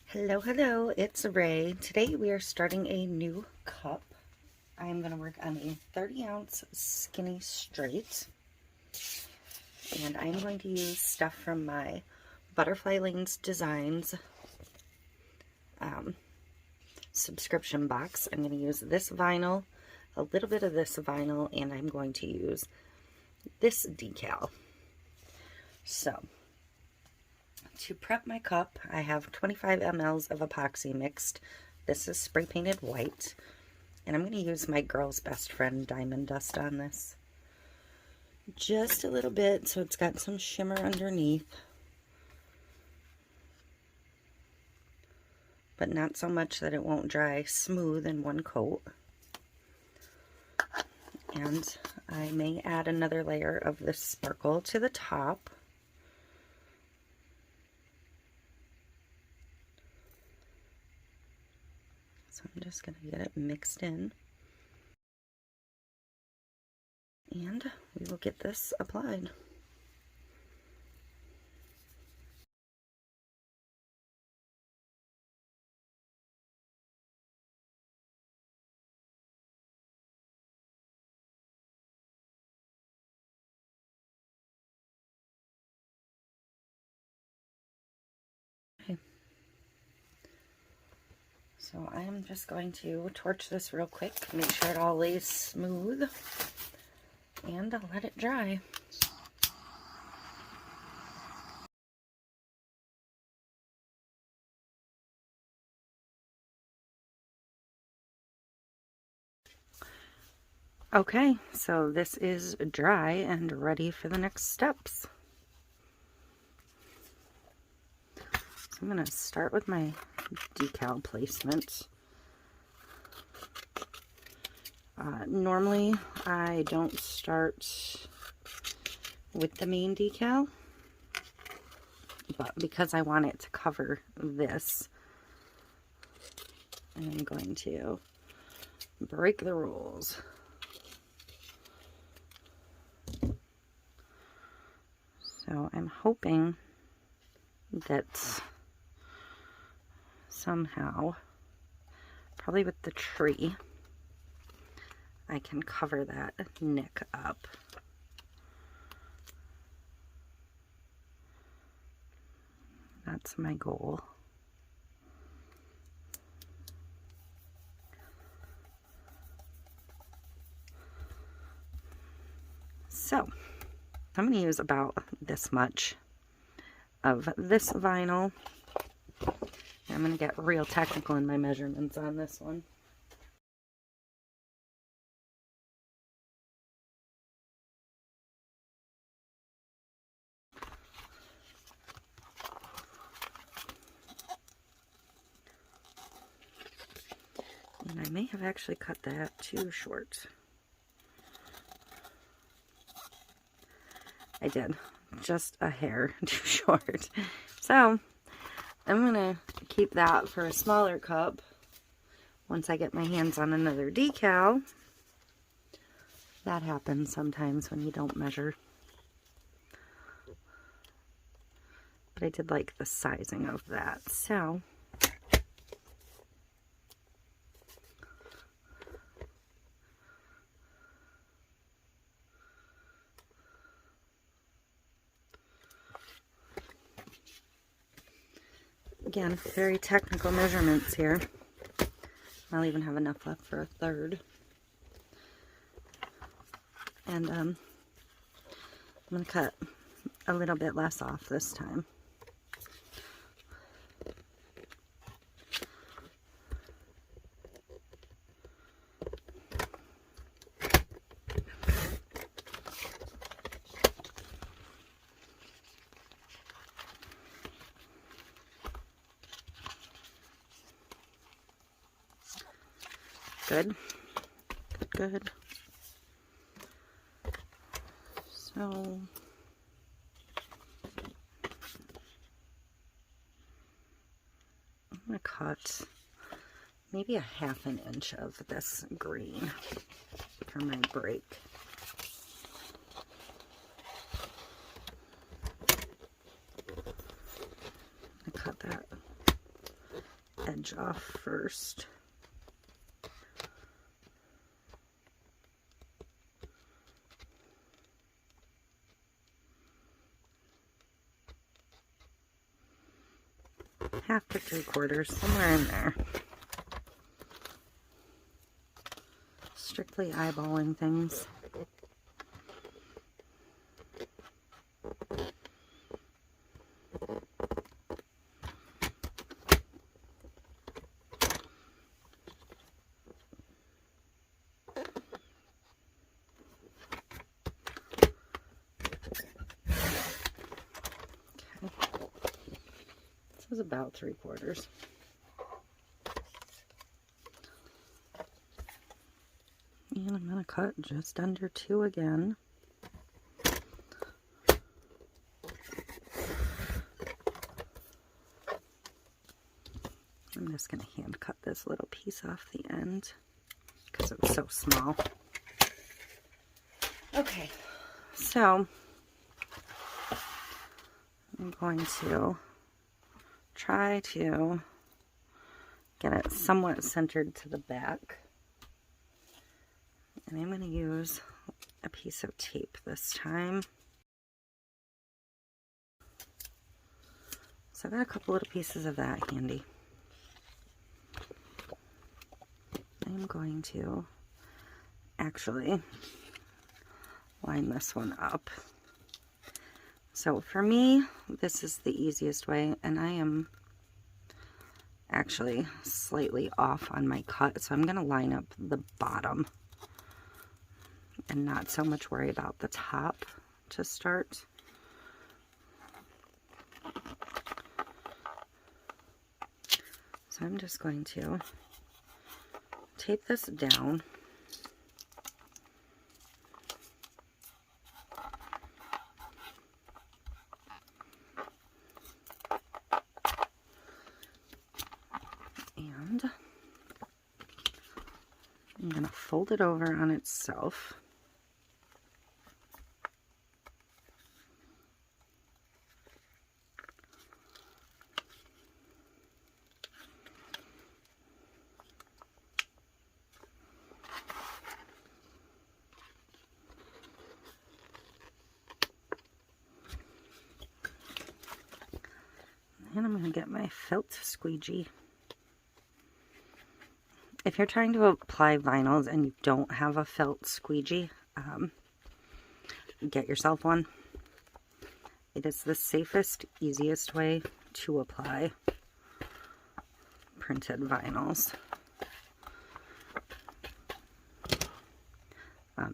Hello, hello, it's Ray. Today we are starting a new cup. I am going to work on a 30-ounce skinny straight. And I'm going to use stuff from my Butterfly Lanes Designs subscription box. I'm going to use this vinyl, a little bit of this vinyl, and I'm going to use this decal. So, to prep my cup, I have 25 mLs of epoxy mixed. This is spray painted white. And I'm going to use my Girl's Best Friend Diamond Dust on this. Just a little bit so it's got some shimmer underneath. But not so much that it won't dry smooth in one coat. And I may add another layer of this sparkle to the top. So I'm just going to get it mixed in. And we will get this applied. Okay. So I am just going to torch this real quick, make sure it all lays smooth, and I'll let it dry. Okay, so this is dry and ready for the next steps. So I'm going to start with my decal placement. Normally I don't start with the main decal, but because I want it to cover this, I'm going to break the rules. So I'm hoping that somehow, probably with the tree, I can cover that nick up. That's my goal. So, I'm going to use about this much of this vinyl. I'm going to get real technical in my measurements on this one. And I may have actually cut that too short. I did. Just a hair too short. So, I'm going to keep that for a smaller cup once I get my hands on another decal. That happens sometimes when you don't measure. But I did like the sizing of that. So, again, very technical measurements here. I'll even have enough left for a third. And I'm going to cut a little bit less off this time. Good. Good, good. So, I'm going to cut maybe a ½ inch of this green for my break. I cut that edge off first. Half to 3/4, somewhere in there. Strictly eyeballing things. This is about 3/4. And I'm going to cut just under 2 again. I'm just going to hand cut this little piece off the end because it's so small. Okay, so I'm going to try to get it somewhat centered to the back. And I'm going to use a piece of tape this time. So I got a couple little pieces of that handy. I'm going to actually line this one up. So for me, this is the easiest way, and I am actually slightly off on my cut, so I'm going to line up the bottom and not so much worry about the top to start. So I'm just going to tape this down. And I'm going to fold it over on itself. And I'm going to get my felt squeegee. If you're trying to apply vinyls and you don't have a felt squeegee, get yourself one. It is the safest, easiest way to apply printed vinyls.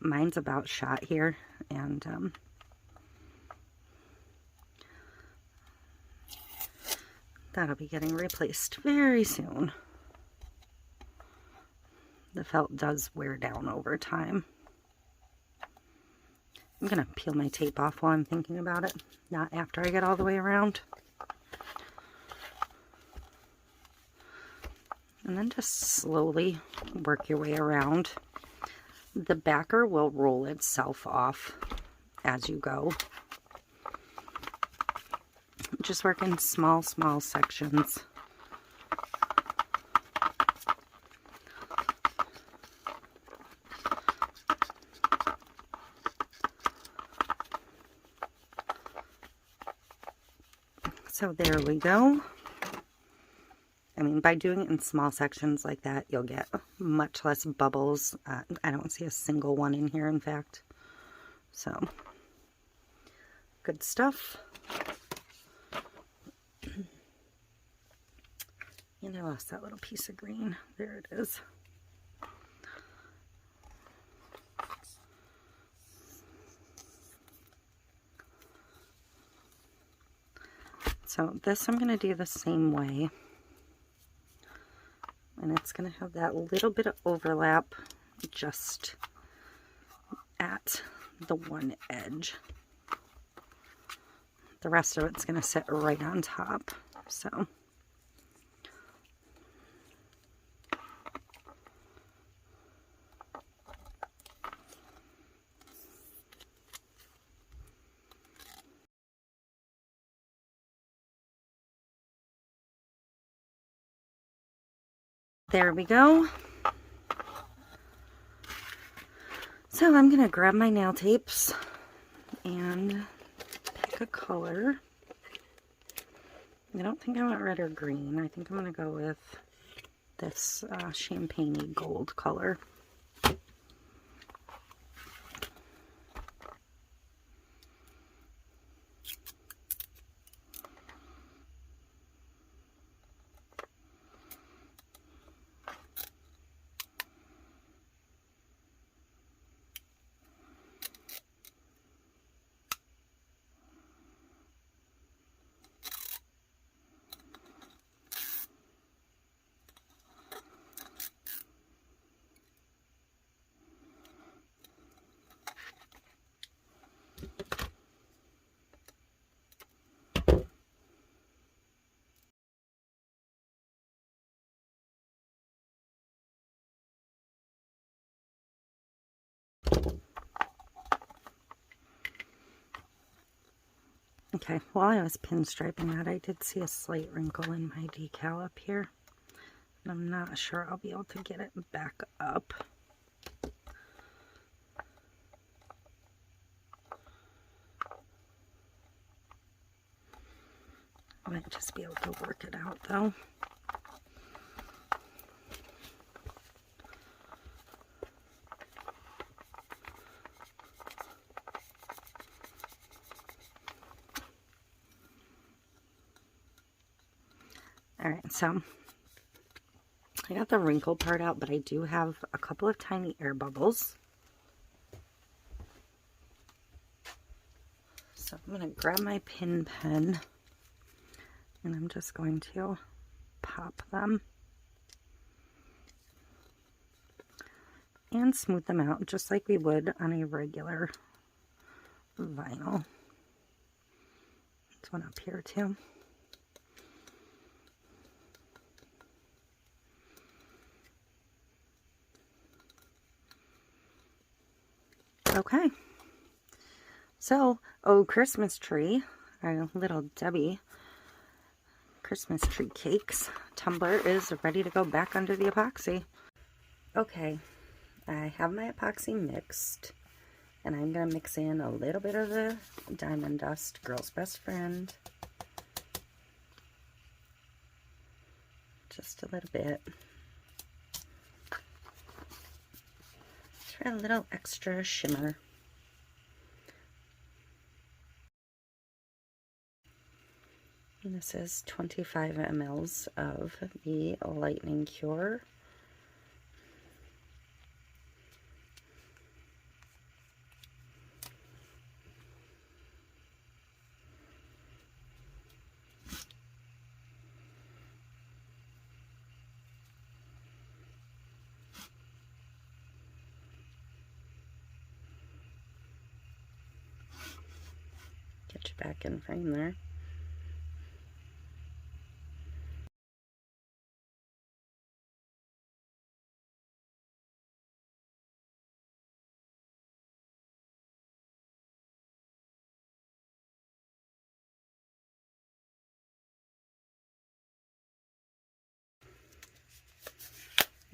Mine's about shot here, and that'll be getting replaced very soon. The felt does wear down over time. I'm going to peel my tape off while I'm thinking about it, not after I get all the way around. And then just slowly work your way around. The backer will roll itself off as you go. Just work in small sections. So there we go. I mean, by doing it in small sections like that, you'll get much less bubbles. I don't see a single one in here, in fact. So, good stuff. And I lost that little piece of green. There it is. So this I'm going to do the same way. And it's going to have that little bit of overlap just at the one edge. The rest of it's going to sit right on top. So There we go. So I'm going to grab my nail tapes and pick a color. I don't think I want red or green. I think I'm going to go with this champagne-y gold color. Okay, while I was pinstriping that, I did see a slight wrinkle in my decal up here. And I'm not sure I'll be able to get it back up. I might just be able to work it out though. Alright, so I got the wrinkle part out, but I do have a couple of tiny air bubbles. So I'm going to grab my pin pen and I'm just going to pop them and smooth them out just like we would on a regular vinyl. There's one up here too. Okay, so, oh, Christmas tree, our little Debbie Christmas tree cakes tumbler is ready to go back under the epoxy. Okay, I have my epoxy mixed, and I'm going to mix in a little bit of the Diamond Dust, Girl's Best Friend. Just a little bit. Try a little extra shimmer. And this is 25 mLs of the Lightning Cure. Get you back in frame there.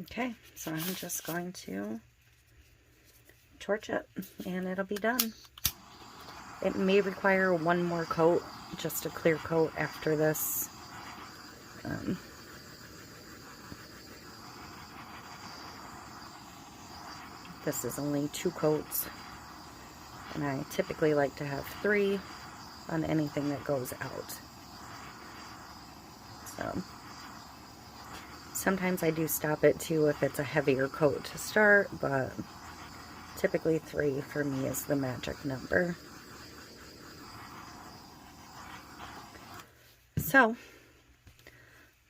Okay, so I'm just going to torch it and it'll be done. It may require one more coat, just a clear coat after this. This is only 2 coats, and I typically like to have 3 on anything that goes out. So sometimes I do stop it too if it's a heavier coat to start, but typically 3 for me is the magic number. So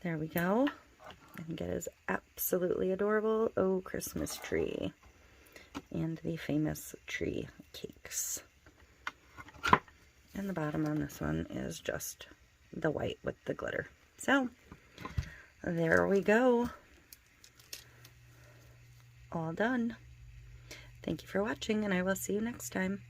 there we go. I think it is absolutely adorable. Oh, Christmas tree. And the famous tree cakes. And the bottom on this one is just the white with the glitter. So there we go. All done. Thank you for watching, and I will see you next time.